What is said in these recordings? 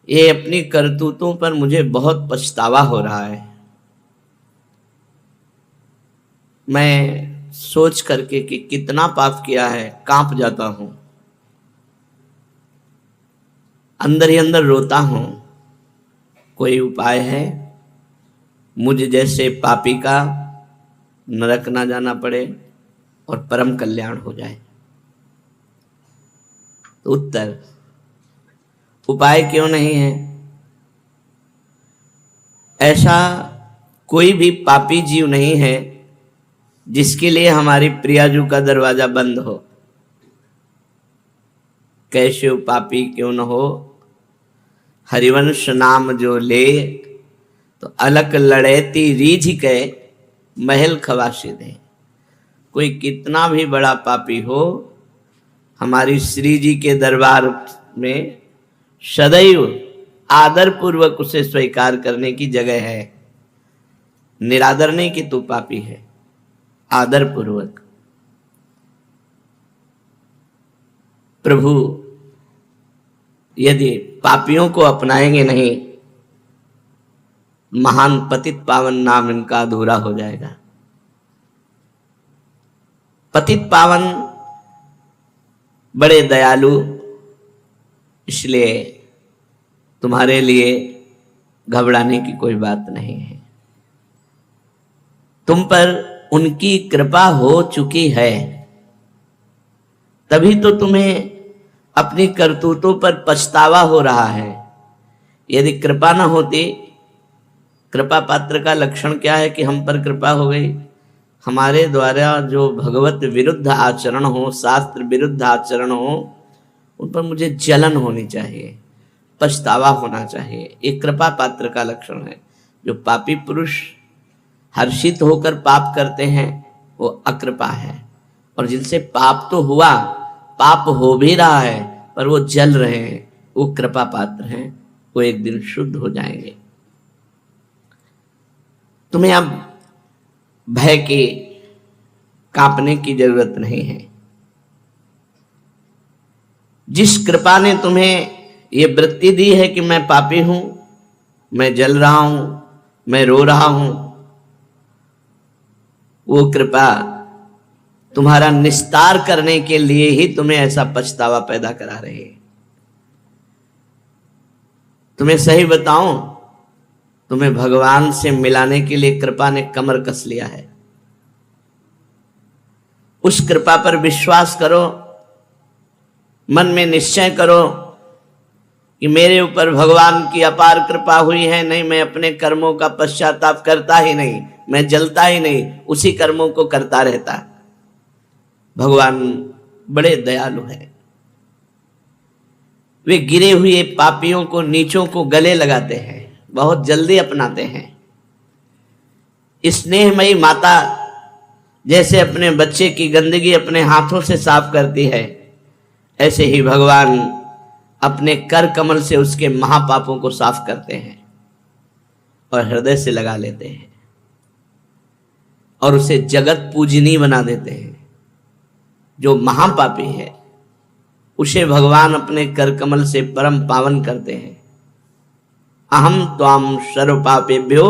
ये अपनी करतूतों पर मुझे बहुत पछतावा हो रहा है। मैं सोच करके कि कितना पाप किया है कांप जाता हूं, अंदर ही अंदर रोता हूं। कोई उपाय है मुझे जैसे पापी का नरक ना जाना पड़े और परम कल्याण हो जाए? तो उत्तर, उपाय क्यों नहीं है? ऐसा कोई भी पापी जीव नहीं है जिसके लिए हमारी प्रियाजू का दरवाजा बंद हो। कैसे पापी क्यों न हो, हरिवंश नाम जो ले, तो अलक लड़ेती रीझ के महल खवासी दे। कोई कितना भी बड़ा पापी हो, हमारी श्री जी के दरबार में सदैव आदर पूर्वक उसे स्वीकार करने की जगह है। निरादर नहीं कि तू पापी है, आदर पूर्वक। प्रभु यदि पापियों को अपनाएंगे नहीं, महान पतित पावन नाम इनका अधूरा हो जाएगा। पतित पावन बड़े दयालु, इसलिए तुम्हारे लिए घबराने की कोई बात नहीं है। तुम पर उनकी कृपा हो चुकी है, तभी तो तुम्हें अपनी करतूतों पर पछतावा हो रहा है। यदि कृपा ना होती, कृपा पात्र का लक्षण क्या है कि हम पर कृपा हो गई। हमारे द्वारा जो भगवत विरुद्ध आचरण हो, शास्त्र विरुद्ध आचरण हो, उन पर मुझे जलन होनी चाहिए, पछतावा होना चाहिए। ये कृपा पात्र का लक्षण है। जो पापी पुरुष हर्षित होकर पाप करते हैं वो अकृपा है, और जिनसे पाप तो हुआ, पाप हो भी रहा है पर वो जल रहे हैं, वो कृपा पात्र हैं। वो एक दिन शुद्ध हो जाएंगे। तुम्हें अब भय के कांपने की जरूरत नहीं है। जिस कृपा ने तुम्हें ये वृत्ति दी है कि मैं पापी हूं, मैं जल रहा हूं, मैं रो रहा हूं, वो कृपा तुम्हारा निस्तार करने के लिए ही तुम्हें ऐसा पछतावा पैदा करा रही है। तुम्हें सही बताऊं, तुम्हें भगवान से मिलाने के लिए कृपा ने कमर कस लिया है। उस कृपा पर विश्वास करो, मन में निश्चय करो कि मेरे ऊपर भगवान की अपार कृपा हुई है। नहीं, मैं अपने कर्मों का पश्चाताप करता ही नहीं, मैं जलता ही नहीं, उसी कर्मों को करता रहता। भगवान बड़े दयालु हैं। वे गिरे हुए पापियों को, नीचों को गले लगाते हैं, बहुत जल्दी अपनाते हैं। स्नेहमयी माता जैसे अपने बच्चे की गंदगी अपने हाथों से साफ करती है, ऐसे ही भगवान अपने कर कमल से उसके महापापों को साफ करते हैं और हृदय से लगा लेते हैं और उसे जगत पूजनीय बना देते हैं। जो महापापी है उसे भगवान अपने कर कमल से परम पावन करते हैं। अहम त्वाम सर्व पापेभ्यो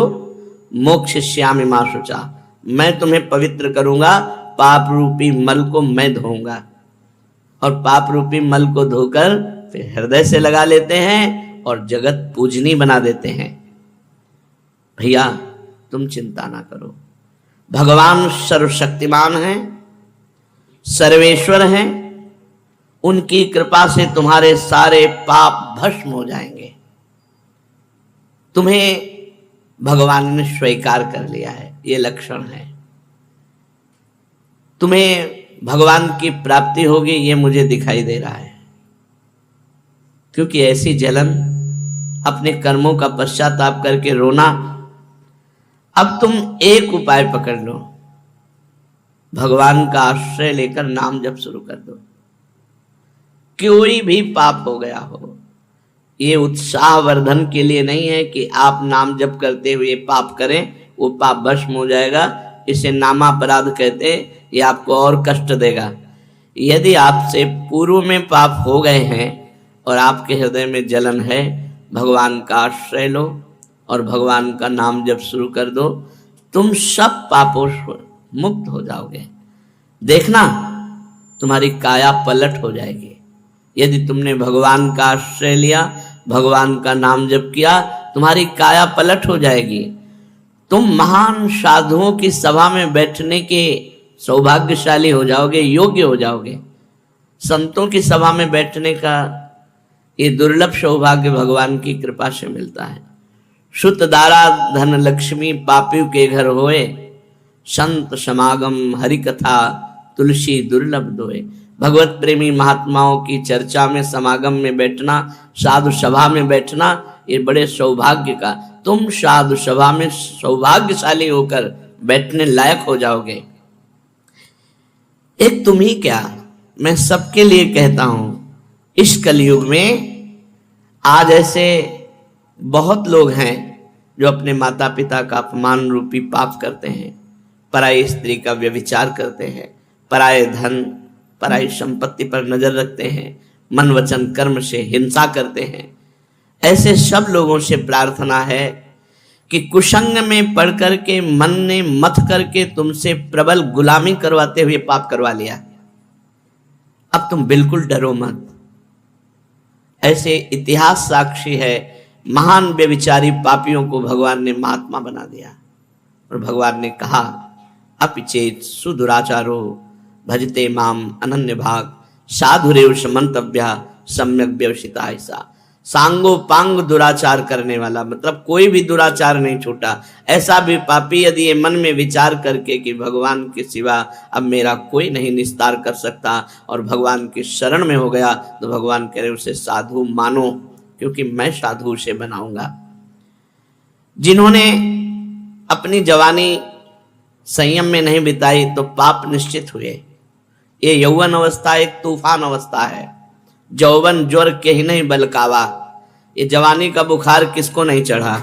मोक्षयिष्यामि मा शुचा। मैं तुम्हें पवित्र करूंगा, पाप रूपी मल को मैं धोऊंगा। और पाप रूपी मल को धोकर फिर हृदय से लगा लेते हैं और जगत पूजनीय बना देते हैं। भैया तुम चिंता ना करो, भगवान सर्वशक्तिमान हैं, सर्वेश्वर हैं। उनकी कृपा से तुम्हारे सारे पाप भस्म हो जाएंगे। तुम्हें भगवान ने स्वीकार कर लिया है, ये लक्षण है। तुम्हें भगवान की प्राप्ति होगी, ये मुझे दिखाई दे रहा है। क्योंकि ऐसी जलन, अपने कर्मों का पश्चाताप करके रोना। अब तुम एक उपाय पकड़ लो, भगवान का आश्रय लेकर नाम जप शुरू कर दो। कोई भी पाप हो गया हो, ये उत्साहवर्धन के लिए नहीं है कि आप नाम जप करते हुए पाप करें, वो पाप भस्म हो जाएगा। इसे नामापराध कहते हैं, ये आपको और कष्ट देगा। यदि आपसे पूर्व में पाप हो गए हैं और आपके हृदय में जलन है, भगवान का आश्रय लो और भगवान का नाम जब शुरू कर दो, तुम सब पापों से मुक्त हो जाओगे। देखना तुम्हारी काया पलट हो जाएगी। यदि तुमने भगवान का आश्रय लिया, भगवान का नाम जप किया, तुम्हारी काया पलट हो जाएगी। तुम महान साधुओं की सभा में बैठने के सौभाग्यशाली हो जाओगे, योग्य हो जाओगे। संतों की सभा में बैठने का ये दुर्लभ सौभाग्य भगवान की कृपा से मिलता है। सुत दारा धन लक्ष्मी पापियों के घर होए, संत समागम हरि कथा तुलसी दुर्लभ दोए। भगवत प्रेमी महात्माओं की चर्चा में, समागम में बैठना, साधु सभा में बैठना, ये बड़े सौभाग्य का, तुम साधु सभा में सौभाग्यशाली होकर बैठने लायक हो जाओगे। एक तुम ही क्या, मैं सबके लिए कहता हूं, इस कलयुग में आज ऐसे बहुत लोग हैं जो अपने माता पिता का अपमान रूपी पाप करते हैं, पराई स्त्री का व्यभिचार करते हैं, पराये धन पराई संपत्ति पर नजर रखते हैं, मन वचन कर्म से हिंसा करते हैं। ऐसे सब लोगों से प्रार्थना है कि कुसंग में पढ़ करके, मन ने मथ करके तुमसे प्रबल गुलामी करवाते हुए पाप करवा लिया, अब तुम बिल्कुल डरो मत। ऐसे इतिहास साक्षी है, महान व्यभिचारी पापियों को भगवान ने महात्मा बना दिया और भगवान ने कहा, अपिचेत सुदुराचारो भजते माम अनन्य भाग साधुरेव समंतव्या सम्यक व्यवसिता। ऐसा सांगो पांग दुराचार करने वाला, मतलब कोई भी दुराचार नहीं छूटा। ऐसा भी पापी यदि ये मन में विचार करके कि भगवान के सिवा अब मेरा कोई नहीं निस्तार कर सकता और भगवान की शरण में हो गया, तो भगवान कह रहे उसे साधु मानो, क्योंकि मैं साधु से बनाऊंगा। जिन्होंने अपनी जवानी संयम में नहीं बिताई तो पाप निश्चित हुए। ये यौवन अवस्था एक तूफान अवस्था है। जौवन ज्वर के ही नहीं बलकावा। ये जवानी का बुखार किसको नहीं चढ़ा?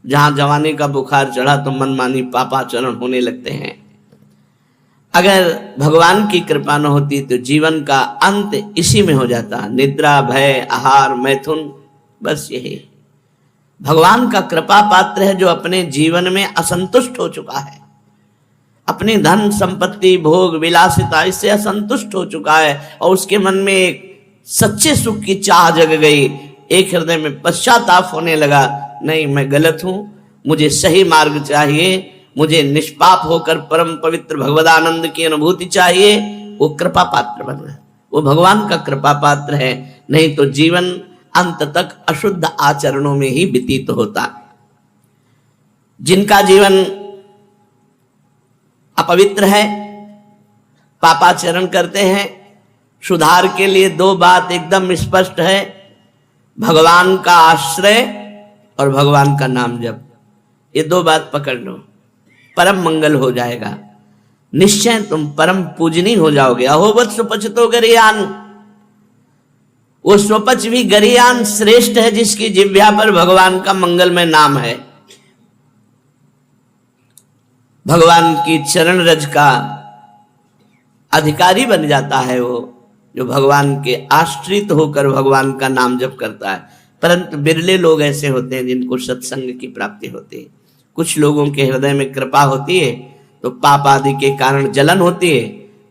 जहां जवानी का बुखार चढ़ा तो मनमानी पापाचरण होने लगते हैं। अगर भगवान की कृपा न होती तो जीवन का अंत इसी में हो जाता, निद्रा, भय, आहार, मैथुन, बस यही। भगवान का कृपा पात्र है जो अपने जीवन में असंतुष्ट हो चुका है, अपनी धन संपत्ति भोग विलासिता इससे असंतुष्ट हो चुका है और उसके मन में एक सच्चे सुख की चाह जग गई, एक हृदय में पश्चाताप होने लगा, नहीं मैं गलत हूं, मुझे सही मार्ग चाहिए, मुझे निष्पाप होकर परम पवित्र भगवदानंद की अनुभूति चाहिए। वो कृपा पात्र बन गया, वो भगवान का कृपा पात्र है। नहीं तो जीवन अंत तक अशुद्ध आचरणों में ही व्यतीत होता। जिनका जीवन अपवित्र है, पापाचरण करते हैं, सुधार के लिए दो बात एकदम स्पष्ट है, भगवान का आश्रय और भगवान का नाम जप। ये दो बात पकड़ लो, परम मंगल हो जाएगा। निश्चय तुम परम पूजनीय हो जाओगे। अहोवत सुपच तो गरियान, वो स्वपच भी गरियान श्रेष्ठ है जिसकी जिह्वा पर भगवान का मंगलमय नाम है। भगवान की चरण रज का अधिकारी बन जाता है वो, जो भगवान के आश्रित होकर भगवान का नाम जप करता है। परंतु बिरले लोग ऐसे होते हैं जिनको सत्संग की प्राप्ति होती है। कुछ लोगों के हृदय में कृपा होती है तो पाप आदि के कारण जलन होती है,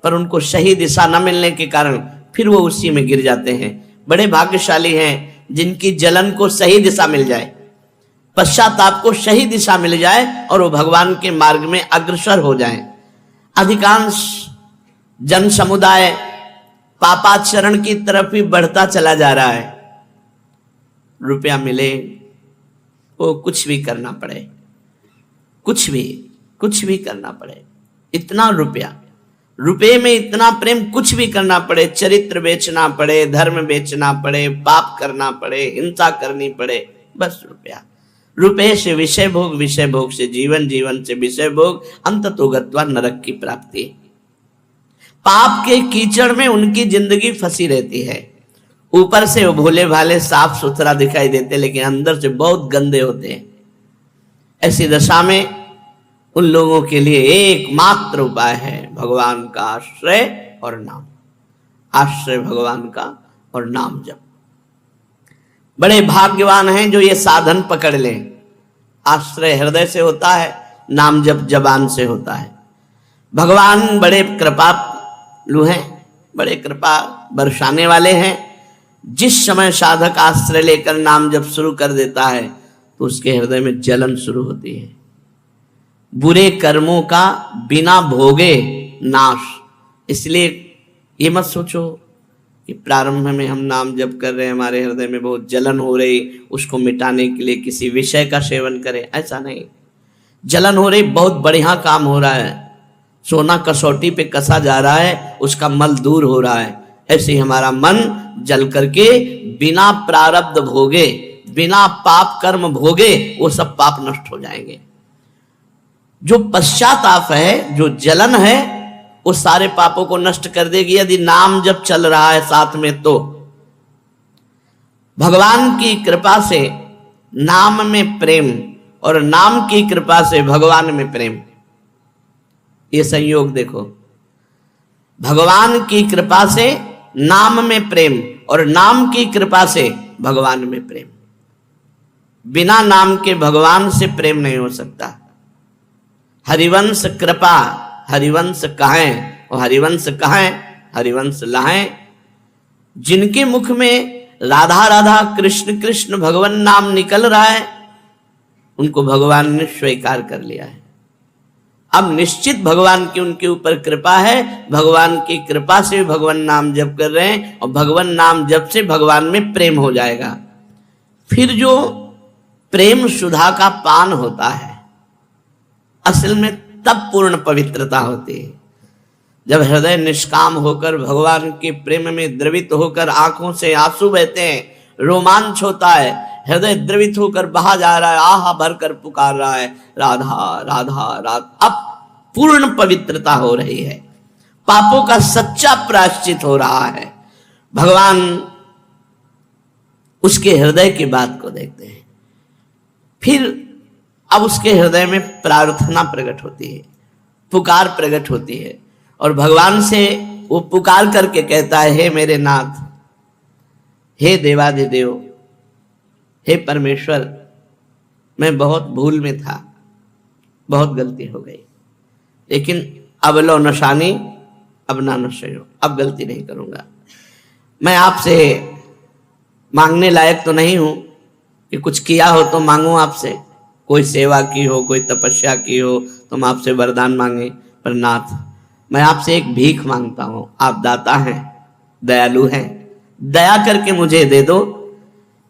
पर उनको सही दिशा न मिलने के कारण फिर वो उसी में गिर जाते हैं। बड़े भाग्यशाली हैं जिनकी जलन को सही दिशा मिल जाए, पश्चाताप को सही दिशा मिल जाए और वो भगवान के मार्ग में अग्रसर हो जाएं। अधिकांश जन समुदाय पापाचरण की तरफ ही बढ़ता चला जा रहा है। रुपया मिले वो कुछ भी करना पड़े, कुछ भी करना पड़े, इतना रुपये में इतना प्रेम, कुछ भी करना पड़े, चरित्र बेचना पड़े, धर्म बेचना पड़े, पाप करना पड़े, हिंसा करनी पड़े, बस रुपये से विषय भोग, विषय भोग से जीवन, जीवन से विषय भोग, अंततो गत्वा नरक की प्राप्ति। पाप के कीचड़ में उनकी जिंदगी फंसी रहती है। ऊपर से वो भोले भाले साफ सुथरा दिखाई देते लेकिन अंदर से बहुत गंदे होते हैं। ऐसी दशा में उन लोगों के लिए एकमात्र उपाय है भगवान का आश्रय और नाम। आश्रय भगवान का और नाम जप। बड़े भाग्यवान हैं जो ये साधन पकड़ लें। आश्रय हृदय से होता है, नाम जप जबान से होता है। भगवान बड़े कृपालु हैं, बड़े कृपा बरसाने वाले हैं। जिस समय साधक आश्रय लेकर नाम जप शुरू कर देता है तो उसके हृदय में जलन शुरू होती है। बुरे कर्मों का बिना भोगे नाश। इसलिए ये मत सोचो कि प्रारंभ में हम नाम जप कर रहे हैं, हमारे हृदय में बहुत जलन हो रही, उसको मिटाने के लिए किसी विषय का सेवन करें, ऐसा नहीं। जलन हो रही, बहुत बढ़िया काम हो रहा है, सोना कसौटी पे कसा जा रहा है, उसका मल दूर हो रहा है। ऐसे ही हमारा मन जल करके बिना प्रारब्ध भोगे, बिना पाप कर्म भोगे वो सब पाप नष्ट हो जाएंगे। जो पश्चाताप है, जो जलन है, वो सारे पापों को नष्ट कर देगी यदि नाम जब चल रहा है साथ में। तो भगवान की कृपा से नाम में प्रेम और नाम की कृपा से भगवान में प्रेम, ये संयोग देखो। भगवान की कृपा से नाम में प्रेम और नाम की कृपा से भगवान में प्रेम। बिना नाम के भगवान से प्रेम नहीं हो सकता। हरिवंश कृपा, हरिवंश कहें और हरिवंश कहें, हरिवंश लाएं। जिनके मुख में राधा राधा कृष्ण कृष्ण भगवान नाम निकल रहा है, उनको भगवान ने स्वीकार कर लिया है। अब निश्चित भगवान की उनके ऊपर कृपा है, भगवान की कृपा से भगवान नाम जप कर रहे हैं और भगवान नाम जप से भगवान में प्रेम हो जाएगा। फिर जो प्रेम सुधा का पान होता है, असल में तब पूर्ण पवित्रता होती है जब हृदय निष्काम होकर भगवान के प्रेम में द्रवित होकर आंखों से आंसू बहते हैं, रोमांच होता है, हृदय द्रवित होकर बहा जा रहा है, आहा भरकर पुकार रहा है राधा राधा राधा। अब पूर्ण पवित्रता हो रही है, पापों का सच्चा प्रायश्चित हो रहा है। भगवान उसके हृदय की बात को देखते हैं। फिर अब उसके हृदय में प्रार्थना प्रकट होती है, पुकार प्रकट होती है और भगवान से वो पुकार करके कहता है, हे मेरे नाथ, हे देवाधिदेव, हे परमेश्वर, मैं बहुत भूल में था, बहुत गलती हो गई, लेकिन अब लो नशानी अब ना नशयो, अब गलती नहीं करूंगा। मैं आपसे मांगने लायक तो नहीं हूं कि कुछ किया हो तो मांगू आपसे, कोई सेवा की हो, कोई तपस्या की हो तो हम आपसे वरदान मांगे, पर नाथ मैं आपसे एक भीख मांगता हूं। आप दाता हैं, दयालु हैं, दया करके मुझे दे दो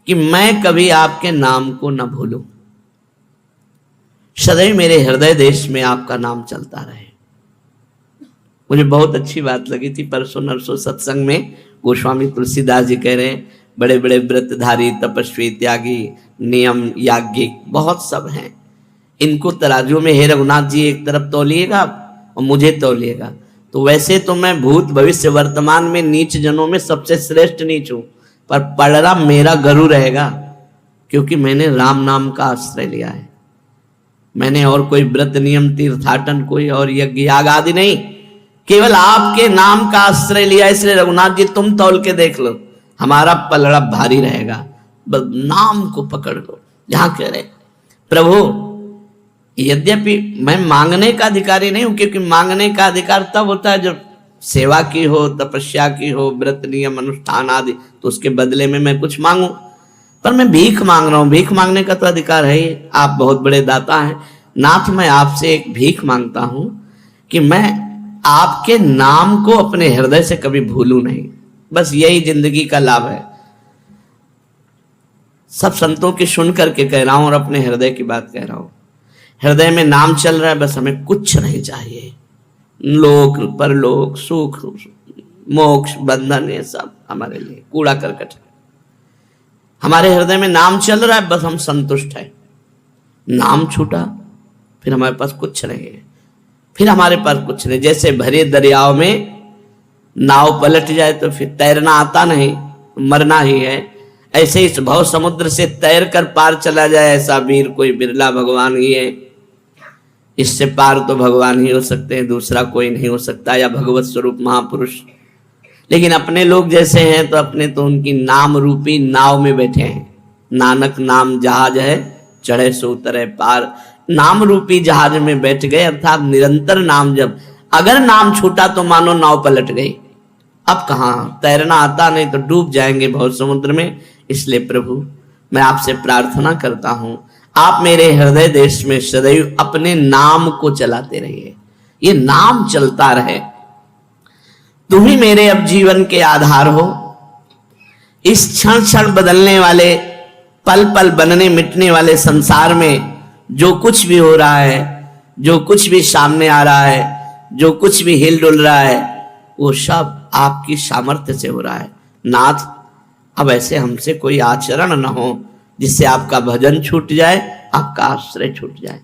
कि मैं कभी आपके नाम को न भूलूं, सदैव मेरे हृदय देश में आपका नाम चलता रहे। मुझे बहुत अच्छी बात लगी थी परसों नरसों सत्संग में, गोस्वामी तुलसीदास जी कह रहे हैं बड़े बड़े व्रतधारी, तपस्वी, त्यागी, नियम याज्ञिक बहुत सब हैं, इनको तराजू में हे रघुनाथ जी एक तरफ तौलिएगा और मुझे तौलिएगा। तो वैसे तो मैं भूत भविष्य वर्तमान में नीच जनों में सबसे श्रेष्ठ नीच हूं, पर पलड़ा मेरा गरु रहेगा, क्योंकि मैंने राम नाम का आश्रय लिया है। मैंने और कोई व्रत नियम तीर्थाटन कोई और यज्ञ याग आदि नहीं, केवल आपके नाम का आश्रय लिया। इसलिए रघुनाथ जी तुम तौल के देख लो, हमारा पलड़ा भारी रहेगा, बस नाम को पकड़ लो। यहां कह रहे प्रभु, यद्यपि मैं मांगने का अधिकारी नहीं हूं, क्योंकि मांगने का अधिकार तब होता है जब सेवा की हो, तपस्या की हो, व्रत नियम अनुष्ठान आदि, तो उसके बदले में मैं कुछ मांगू, पर मैं भीख मांग रहा हूं। भीख मांगने का तो अधिकार है ही, आप बहुत बड़े दाता हैं। नाथ मैं आपसे एक भीख मांगता हूं कि मैं आपके नाम को अपने हृदय से कभी भूलूं नहीं, बस यही जिंदगी का लाभ है। सब संतों की सुन करके कह रहा हूं और अपने हृदय की बात कह रहा हूं। हृदय में नाम चल रहा है, बस हमें कुछ नहीं चाहिए, लोक परलोक सुख मोक्ष बंधन ये सब हमारे लिए कूड़ा करकट है। हमारे हृदय में नाम चल रहा है, बस हम संतुष्ट है। नाम छूटा फिर हमारे पास कुछ नहीं है, फिर हमारे पास कुछ नहीं। जैसे भरे दरियाओं में नाव पलट जाए तो फिर तैरना आता नहीं, मरना ही है। ऐसे इस भव समुद्र से तैर कर पार चला जाए ऐसा वीर कोई बिरला भगवान ही है। इससे पार तो भगवान ही हो सकते हैं, दूसरा कोई नहीं हो सकता, या भगवत स्वरूप महापुरुष। लेकिन अपने लोग जैसे हैं तो अपने तो उनकी नाम रूपी नाव में बैठे हैं, नानक नाम जहाज है, चढ़े सो उतरे पार। नाम रूपी जहाज में बैठ गए, अर्थात निरंतर नाम जप। अगर नाम छूटा तो मानो नाव पलट गई। अब कहाँ तैरना आता, नहीं तो डूब जाएंगे बहुत समुद्र में। इसलिए प्रभु मैं आपसे प्रार्थना करता हूं, आप मेरे हृदय देश में सदैव अपने नाम को चलाते रहिए, ये नाम चलता रहे। तुम ही मेरे अब जीवन के आधार हो। इस क्षण क्षण बदलने वाले, पल पल बनने मिटने वाले संसार में जो कुछ भी हो रहा है, जो कुछ भी सामने आ रहा है, जो कुछ भी हिल डुल रहा है, वो सब आपकी सामर्थ्य से हो रहा है। नाथ, अब ऐसे हमसे कोई आचरण न हो जिससे आपका भजन छूट जाए, आपका आश्रय छूट जाए।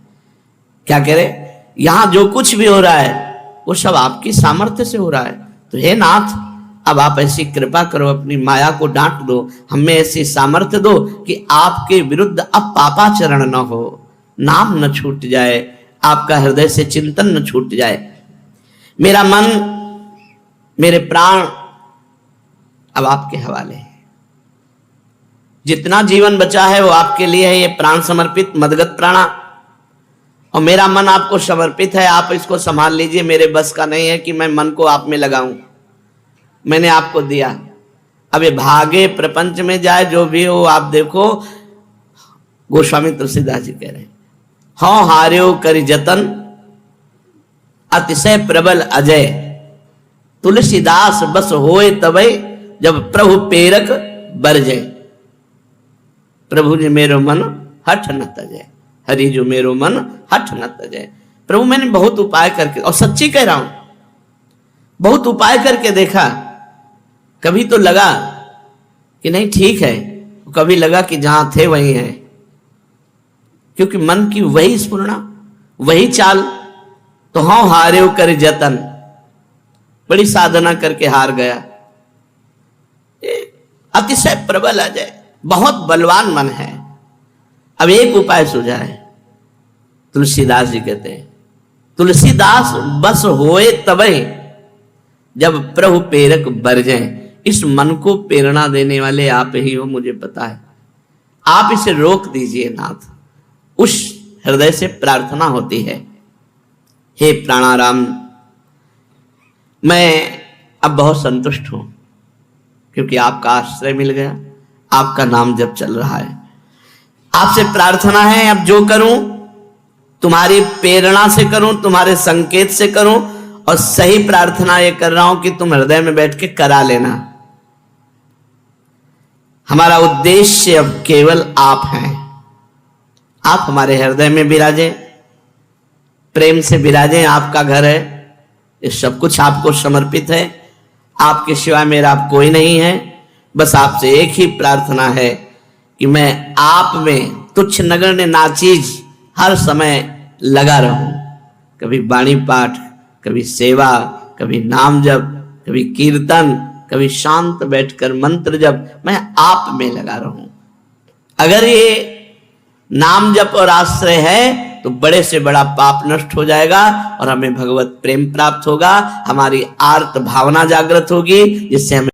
क्या कह रहे, यहां जो कुछ भी हो रहा है वो सब आपकी सामर्थ्य से हो रहा है। तो हे नाथ, अब आप ऐसी कृपा करो, अपनी माया को डांट दो, हमें ऐसी सामर्थ्य दो कि आपके विरुद्ध अब पापाचरण न हो, नाम न छूट जाए, आपका हृदय से चिंतन न छूट जाए। मेरा मन, मेरे प्राण अब आपके हवाले है। जितना जीवन बचा है वो आपके लिए है, ये प्राण समर्पित मदगत प्राणा। और मेरा मन आपको समर्पित है, आप इसको संभाल लीजिए। मेरे बस का नहीं है कि मैं मन को आप में लगाऊं, मैंने आपको दिया। अब ये भागे प्रपंच में जाए जो भी हो, आप देखो गोस्वामी तुलसीदास जी कह रहे हैं, हाँ हार्यो करि जतन अतिशय प्रबल अजय, तुलसीदास बस होए तबै जब प्रभु पेरक बरजे। प्रभु जी मेरो मन हठ न तजय, हरि जो मेरो मन हठ न तजय। प्रभु मैंने बहुत उपाय करके, और सच्ची कह रहा हूं, बहुत उपाय करके देखा। कभी तो लगा कि नहीं ठीक है, कभी लगा कि जहां थे वहीं है, क्योंकि मन की वही स्फुरना, वही चाल। तो हाँ हार्यो कर जतन, बड़ी साधना करके हार गया। अतिशय प्रबल अजय, बहुत बलवान मन है। अब एक उपाय सूझा है, तुलसीदास जी कहते हैं, तुलसीदास बस होए तबै जब प्रभु प्रेरक बरजे। इस मन को प्रेरणा देने वाले आप ही हो, मुझे पता है। आप इसे रोक दीजिए नाथ, उस हृदय से प्रार्थना होती है। हे प्राणाराम, मैं अब बहुत संतुष्ट हूं, क्योंकि आपका आश्रय मिल गया, आपका नाम जब चल रहा है। आपसे प्रार्थना है, अब जो करूं तुम्हारी प्रेरणा से करूं, तुम्हारे संकेत से करूं। और सही प्रार्थना ये कर रहा हूं कि तुम हृदय में बैठ के करा लेना। हमारा उद्देश्य अब केवल आप हैं। आप हमारे हृदय में विराजें, प्रेम से विराजें। आपका घर है, ये सब कुछ आपको समर्पित है। आपके सिवा मेरा आप कोई नहीं है। बस आपसे एक ही प्रार्थना है कि मैं आप में तुच्छ नगण्य नाचीज हर समय लगा रहूं। कभी वाणी पाठ, कभी सेवा, कभी नाम जप, कभी कीर्तन, कभी शांत बैठकर मंत्र जप, मैं आप में लगा रहूं। अगर ये नाम जप और आश्रय है तो बड़े से बड़ा पाप नष्ट हो जाएगा और हमें भगवत प्रेम प्राप्त होगा। हमारी आर्त भावना जागृत होगी, जिससे हमें